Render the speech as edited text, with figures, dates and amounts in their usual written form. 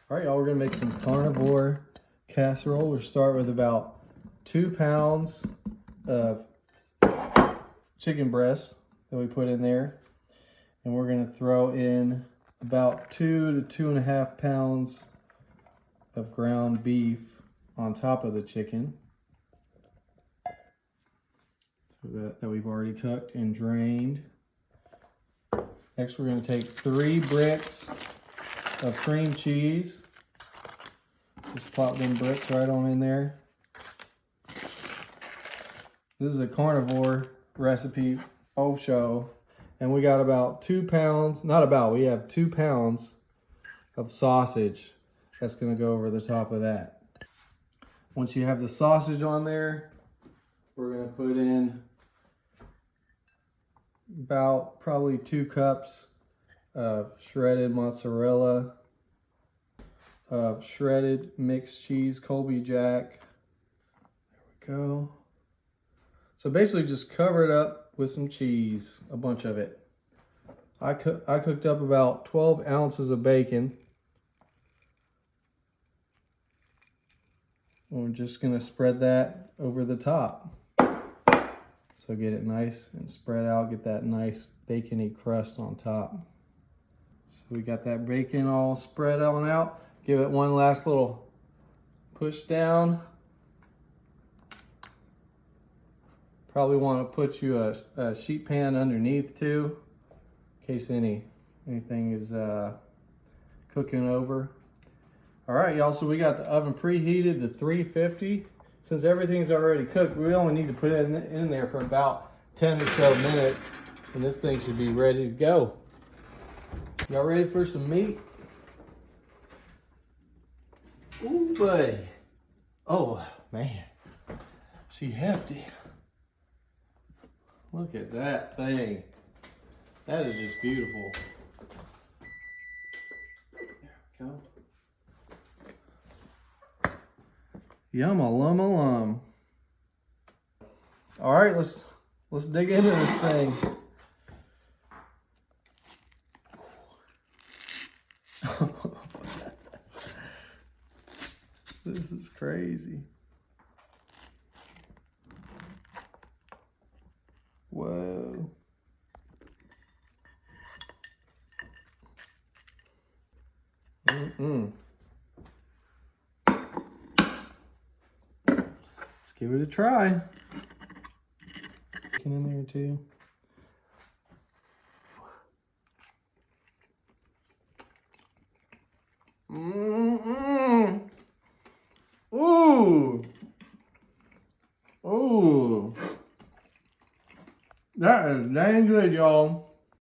All right, y'all, we're gonna make some carnivore casserole. We'll start with about 2 pounds of chicken breasts that we put in there. And we're gonna throw in about 2 to 2.5 pounds of ground beef on top of the chicken. So that we've already cooked and drained. Next, we're gonna take 3 bricks of cream cheese. Just plop them bricks right on in there. This is a carnivore recipe, faux show. And we got about 2 pounds, not about, we have 2 pounds of sausage that's gonna go over the top of that. Once you have the sausage on there, we're gonna put in about probably 2 cups of shredded mozzarella, of shredded mixed cheese, Colby Jack. There we go. So basically just cover it up with some cheese, a bunch of it. I cooked up about 12 ounces of bacon. We're just gonna spread that over the top. So get it nice and spread out, get that nice bacony crust on top. So we got that bacon all spread on out. Give it one last little push down. Probably want to put you a sheet pan underneath too, in case anything is cooking over. All right, y'all, so we got the oven preheated to 350. Since everything's already cooked, we only need to put it in there for about 10 or so minutes, and this thing should be ready to go. Y'all ready for some meat? Ooh, buddy. Oh, man. She hefty. Look at that thing. That is just beautiful. There we go. Yum-a-lum-a-lum. All right, let's dig into this thing. This is crazy. Whoa. Let's give it a try. Chicken in there too. Ooh. Ooh. That is dang good, y'all.